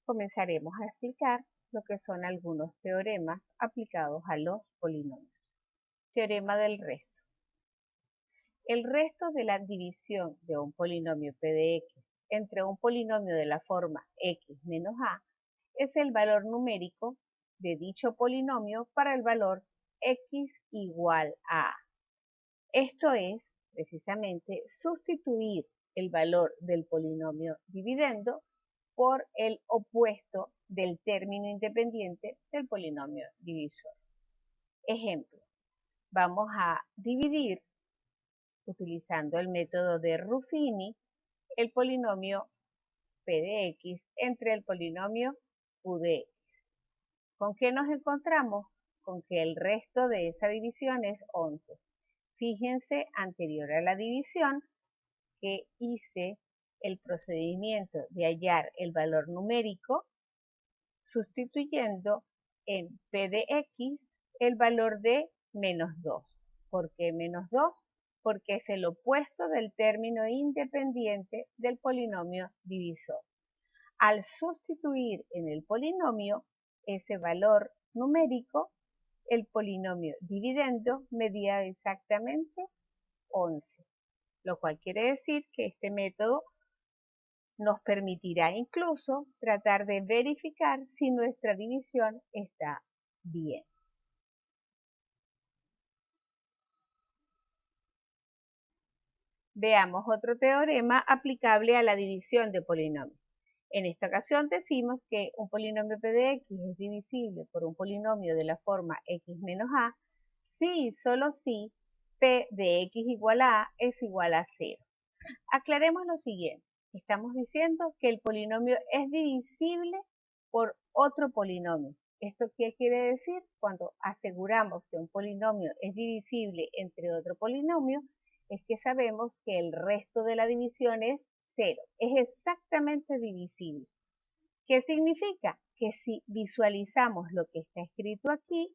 comenzaremos a explicar lo que son algunos teoremas aplicados a los polinomios. Teorema del resto. El resto de la división de un polinomio p de x entre un polinomio de la forma x menos a es el valor numérico de dicho polinomio para el valor x igual a a. Esto es, precisamente, sustituir el valor del polinomio dividendo por el opuesto del término independiente del polinomio divisor. Ejemplo, vamos a dividir, utilizando el método de Ruffini, el polinomio p de x entre el polinomio q de x. ¿Con qué nos encontramos? Con que el resto de esa división es 11. Fíjense, anterior a la división, que hice el procedimiento de hallar el valor numérico sustituyendo en p de x el valor de menos 2. ¿Por qué menos 2? Porque es el opuesto del término independiente del polinomio divisor. Al sustituir en el polinomio ese valor numérico, el polinomio dividendo me dio exactamente 11, lo cual quiere decir que este método nos permitirá incluso tratar de verificar si nuestra división está bien. Veamos otro teorema aplicable a la división de polinomios. En esta ocasión decimos que un polinomio p de x es divisible por un polinomio de la forma x menos a si y solo si p de x igual a a es igual a 0. Aclaremos lo siguiente. Estamos diciendo que el polinomio es divisible por otro polinomio. ¿Esto qué quiere decir? Cuando aseguramos que un polinomio es divisible entre otro polinomio, es que sabemos que el resto de la división es 0. Es exactamente divisible. ¿Qué significa? Que si visualizamos lo que está escrito aquí,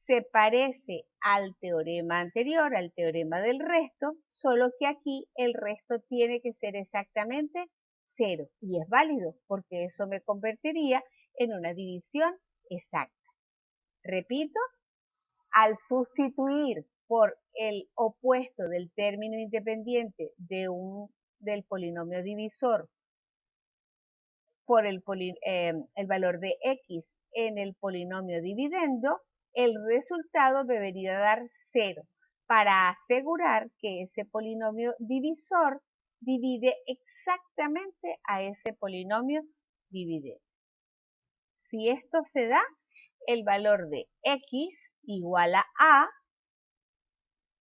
se parece al teorema anterior, al teorema del resto, solo que aquí el resto tiene que ser exactamente 0. Y es válido, porque eso me convertiría en una división exacta. Repito, al sustituir por el opuesto del término independiente del polinomio divisor por el valor de x en el polinomio dividendo, el resultado debería dar 0 para asegurar que ese polinomio divisor divide exactamente a ese polinomio dividendo. Si esto se da, el valor de x igual a,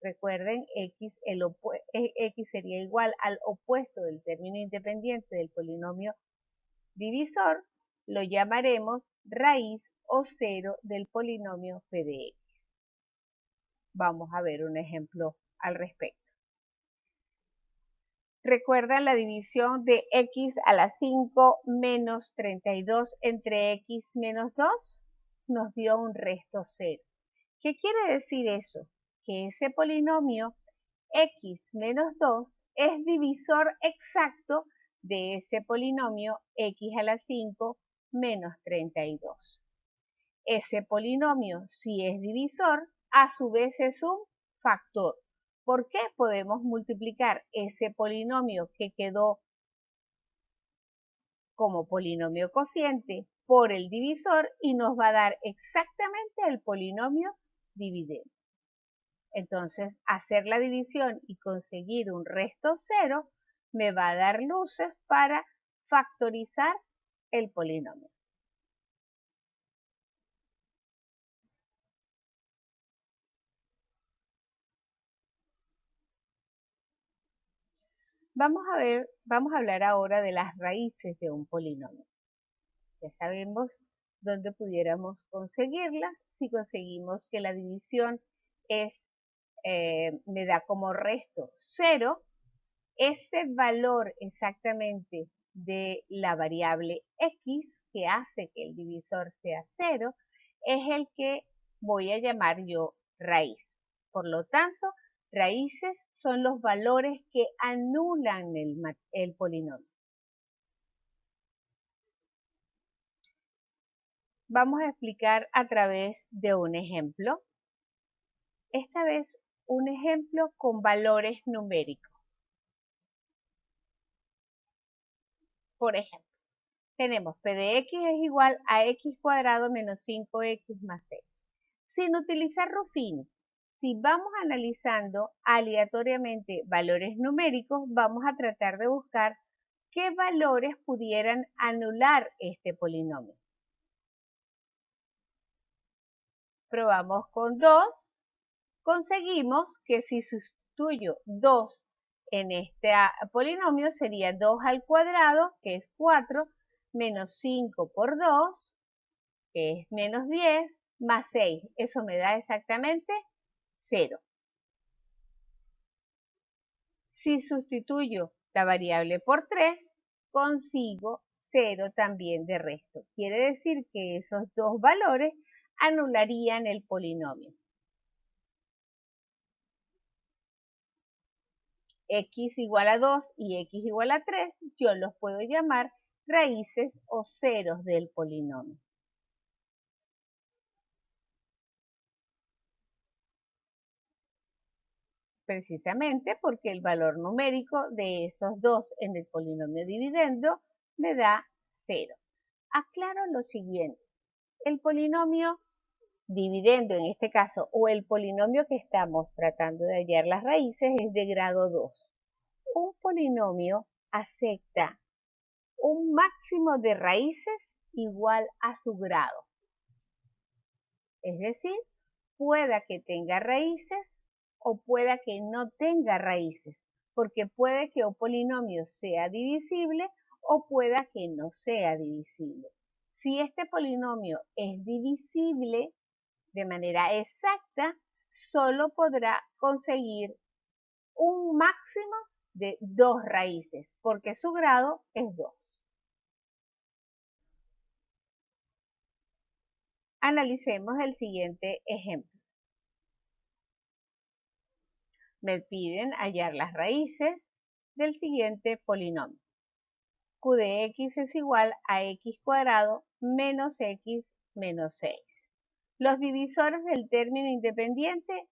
recuerden, x sería igual al opuesto del término independiente del polinomio divisor, lo llamaremos raíz o cero del polinomio p de x. Vamos a ver un ejemplo al respecto. ¿Recuerdan la división de x a la 5 menos 32 entre x menos 2? Nos dio un resto 0. ¿Qué quiere decir eso? Que ese polinomio x menos 2 es divisor exacto de ese polinomio x a la 5 menos 32. Ese polinomio, si es divisor, a su vez es un factor. ¿Por qué? Podemos multiplicar ese polinomio que quedó como polinomio cociente por el divisor y nos va a dar exactamente el polinomio dividendo. Entonces, hacer la división y conseguir un resto 0 me va a dar luces para factorizar el polinomio. Vamos a hablar ahora de las raíces de un polinomio. Ya sabemos dónde pudiéramos conseguirlas. Si conseguimos que la división me da como resto 0, ese valor exactamente de la variable x que hace que el divisor sea 0 es el que voy a llamar yo raíz. Por lo tanto, raíces son los valores que anulan el polinomio. Vamos a explicar a través de un ejemplo. Esta vez un ejemplo con valores numéricos. Por ejemplo, tenemos p de x es igual a x cuadrado menos 5x más 6. Sin utilizar Ruffini, si vamos analizando aleatoriamente valores numéricos, vamos a tratar de buscar qué valores pudieran anular este polinomio. Probamos con 2. Conseguimos que si sustituyo 2 en este polinomio sería 2 al cuadrado, que es 4, menos 5 por 2, que es menos 10, más 6. Eso me da exactamente 0. Si sustituyo la variable por 3, consigo 0 también de resto. Quiere decir que esos dos valores anularían el polinomio. X igual a 2 y X igual a 3, yo los puedo llamar raíces o ceros del polinomio. Precisamente porque el valor numérico de esos dos en el polinomio dividendo me da 0. Aclaro lo siguiente. El polinomio dividendo en este caso, o el polinomio que estamos tratando de hallar las raíces, es de grado 2. Un polinomio acepta un máximo de raíces igual a su grado. Es decir, pueda que tenga raíces o pueda que no tenga raíces, porque puede que un polinomio sea divisible o pueda que no sea divisible. Si este polinomio es divisible de manera exacta, solo podrá conseguir un máximo de 2 raíces, porque su grado es 2. Analicemos el siguiente ejemplo. Me piden hallar las raíces del siguiente polinomio. Q de x es igual a x cuadrado menos x menos 6. Los divisores del término independiente,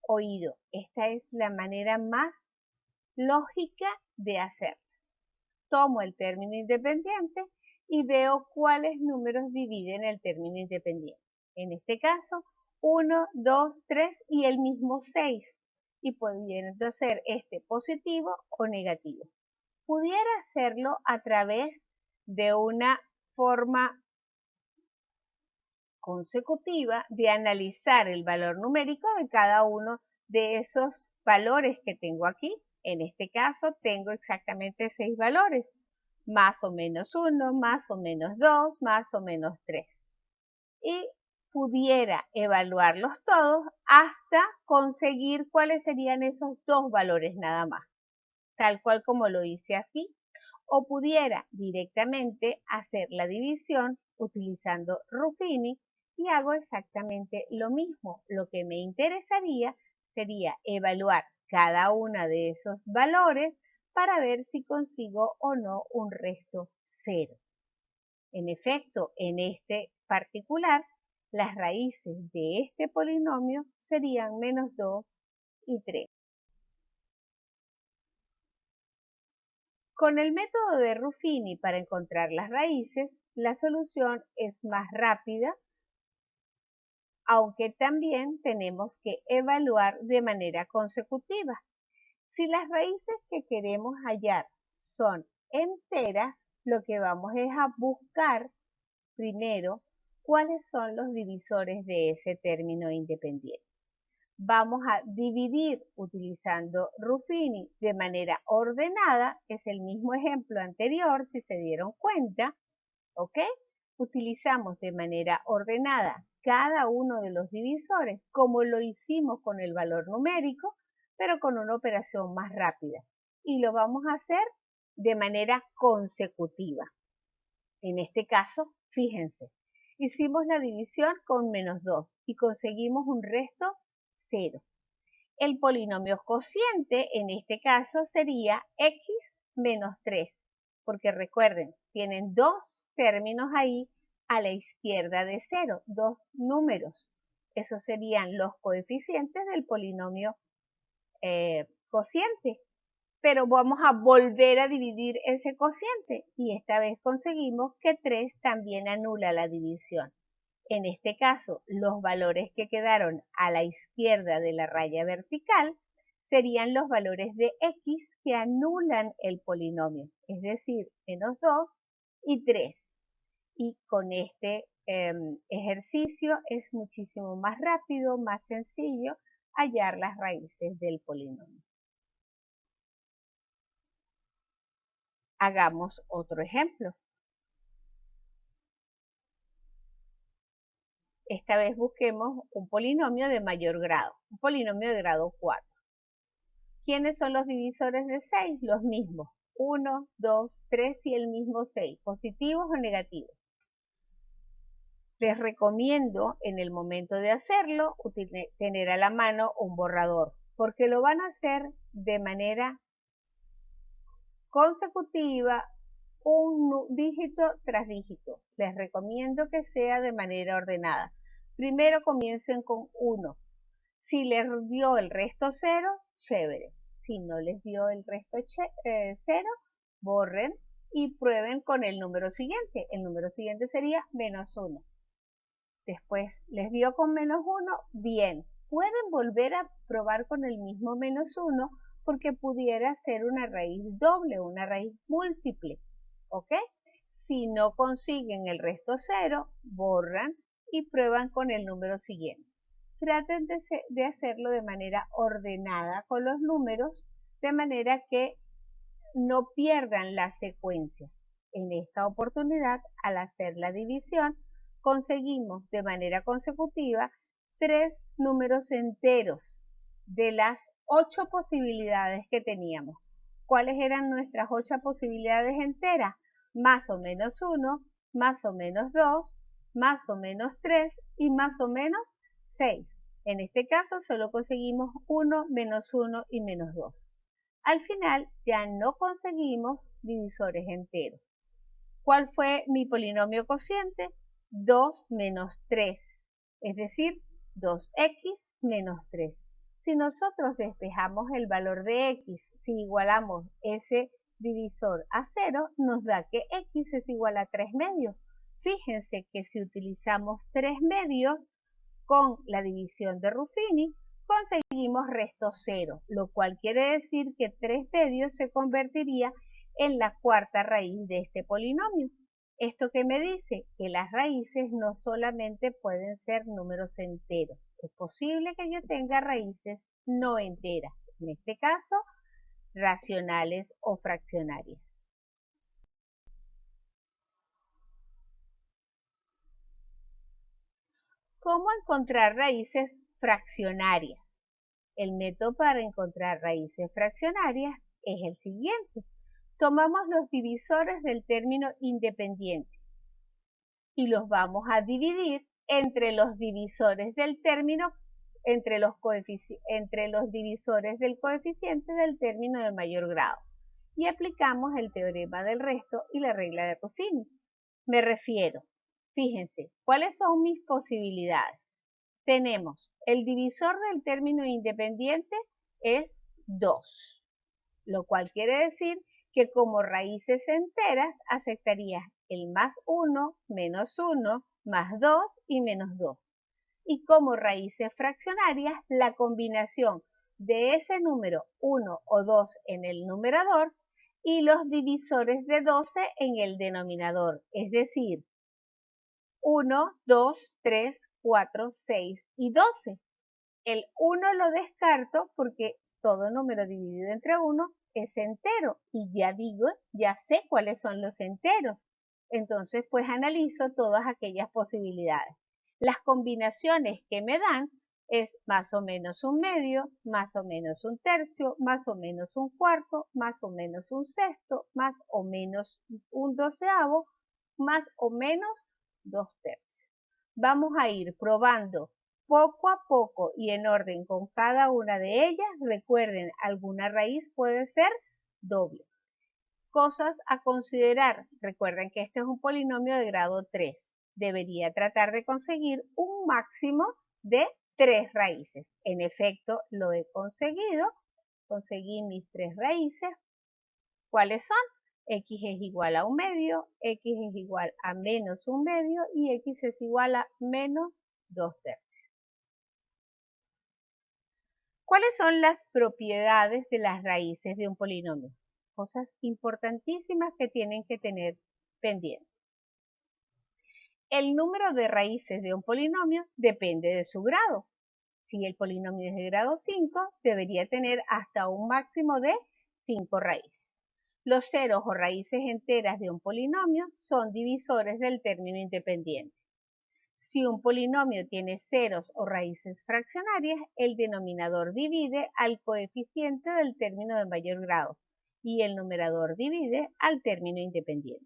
oído, esta es la manera más lógica de hacerlo. Tomo el término independiente y veo cuáles números dividen el término independiente. En este caso, 1, 2, 3 y el mismo 6. Y pudiendo ser este positivo o negativo. Pudiera hacerlo a través de una forma consecutiva de analizar el valor numérico de cada uno de esos valores que tengo aquí. En este caso tengo exactamente 6 valores, más o menos 1, más o menos 2, más o menos 3. Y pudiera evaluarlos todos hasta conseguir cuáles serían esos dos valores nada más, tal cual como lo hice aquí. O pudiera directamente hacer la división utilizando Ruffini y hago exactamente lo mismo. Lo que me interesaría sería evaluar cada uno de esos valores para ver si consigo o no un resto 0. En efecto, en este particular, las raíces de este polinomio serían menos 2 y 3. Con el método de Ruffini para encontrar las raíces, la solución es más rápida, aunque también tenemos que evaluar de manera consecutiva. Si las raíces que queremos hallar son enteras, lo que vamos es a buscar primero cuáles son los divisores de ese término independiente. Vamos a dividir utilizando Ruffini de manera ordenada, es el mismo ejemplo anterior, si se dieron cuenta, ¿ok? Utilizamos de manera ordenada cada uno de los divisores, como lo hicimos con el valor numérico, pero con una operación más rápida. Y lo vamos a hacer de manera consecutiva. En este caso, fíjense, hicimos la división con menos 2 y conseguimos un resto 0. El polinomio cociente en este caso sería x menos 3, porque recuerden, tienen dos términos ahí a la izquierda de 0, dos números. Esos serían los coeficientes del polinomio cociente. Pero vamos a volver a dividir ese cociente y esta vez conseguimos que 3 también anula la división. En este caso, los valores que quedaron a la izquierda de la raya vertical serían los valores de x que anulan el polinomio, es decir, menos 2 y 3. Y con este ejercicio es muchísimo más rápido, más sencillo hallar las raíces del polinomio. Hagamos otro ejemplo. Esta vez busquemos un polinomio de mayor grado, un polinomio de grado 4. ¿Quiénes son los divisores de 6? Los mismos, 1, 2, 3 y el mismo 6, positivos o negativos. Les recomiendo en el momento de hacerlo tener a la mano un borrador, porque lo van a hacer de manera consecutiva, un dígito tras dígito. Les recomiendo que sea de manera ordenada. Primero comiencen con 1. Si les dio el resto 0, chévere. Si no les dio el resto 0, borren y prueben con el número siguiente. El número siguiente sería menos 1. Después les dio con menos 1, bien. Pueden volver a probar con el mismo menos 1 porque pudiera ser una raíz doble, una raíz múltiple. ¿Ok? Si no consiguen el resto 0, borran y prueban con el número siguiente. Traten de hacerlo de manera ordenada con los números, de manera que no pierdan la secuencia. En esta oportunidad, al hacer la división, conseguimos de manera consecutiva 3 números enteros de las 8 posibilidades que teníamos. ¿Cuáles eran nuestras 8 posibilidades enteras? Más o menos 1, más o menos 2, más o menos 3 y más o menos 6. En este caso solo conseguimos 1, menos 1 y menos 2. Al final ya no conseguimos divisores enteros. ¿Cuál fue mi polinomio cociente? 2 menos 3, es decir, 2x menos 3. Si nosotros despejamos el valor de x, si igualamos ese divisor a 0, nos da que x es igual a 3 medios. Fíjense que si utilizamos 3 medios con la división de Ruffini, conseguimos resto 0, lo cual quiere decir que 3 medios se convertiría en la cuarta raíz de este polinomio. ¿Esto qué me dice? Que las raíces no solamente pueden ser números enteros. Es posible que yo tenga raíces no enteras, en este caso, racionales o fraccionarias. ¿Cómo encontrar raíces fraccionarias? El método para encontrar raíces fraccionarias es el siguiente. Tomamos los divisores del término independiente y los vamos a dividir entre los divisores del término, entre los divisores del coeficiente del término de mayor grado. Y aplicamos el teorema del resto y la regla de Ruffini. Me refiero, fíjense, ¿cuáles son mis posibilidades? Tenemos el divisor del término independiente es 2, lo cual quiere decir que como raíces enteras aceptarías el más 1, menos 1, más 2 y menos 2. Y como raíces fraccionarias, la combinación de ese número 1 o 2 en el numerador y los divisores de 12 en el denominador, es decir, 1, 2, 3, 4, 6 y 12. El 1 lo descarto porque todo número dividido entre 1 es entero y ya sé cuáles son los enteros. Entonces, pues analizo todas aquellas posibilidades. Las combinaciones que me dan es más o menos un medio, más o menos un tercio, más o menos un cuarto, más o menos un sexto, más o menos un doceavo, más o menos 2 tercios. Vamos a ir probando poco a poco y en orden con cada una de ellas. Recuerden, alguna raíz puede ser doble. Cosas a considerar. Recuerden que este es un polinomio de grado 3. debería tratar de conseguir un máximo de 3 raíces. En efecto, lo he conseguido. Conseguí mis 3 raíces. ¿Cuáles son? X es igual a 1/2, X es igual a menos 1/2 y X es igual a menos 2/3. ¿Cuáles son las propiedades de las raíces de un polinomio? Cosas importantísimas que tienen que tener pendientes. El número de raíces de un polinomio depende de su grado. Si el polinomio es de grado 5, debería tener hasta un máximo de 5 raíces. Los ceros o raíces enteras de un polinomio son divisores del término independiente. Si un polinomio tiene ceros o raíces fraccionarias, el denominador divide al coeficiente del término de mayor grado y el numerador divide al término independiente.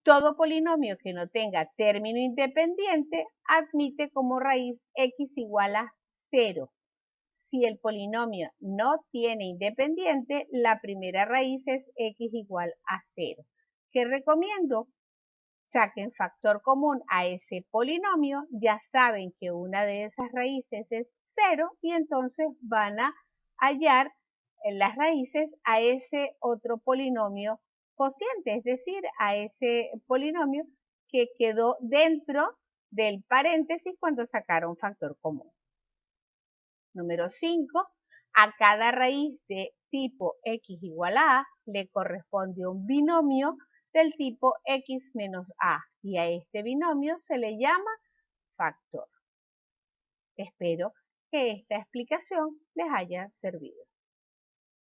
Todo polinomio que no tenga término independiente admite como raíz x igual a 0. Si el polinomio no tiene independiente, la primera raíz es x igual a 0. ¿Qué recomiendo? Saquen factor común a ese polinomio, ya saben que una de esas raíces es 0 y entonces van a hallar las raíces a ese otro polinomio cociente, es decir, a ese polinomio que quedó dentro del paréntesis cuando sacaron factor común. Número 5, a cada raíz de tipo x igual a le corresponde un binomio del tipo x menos a y a este binomio se le llama factor. Espero que esta explicación les haya servido.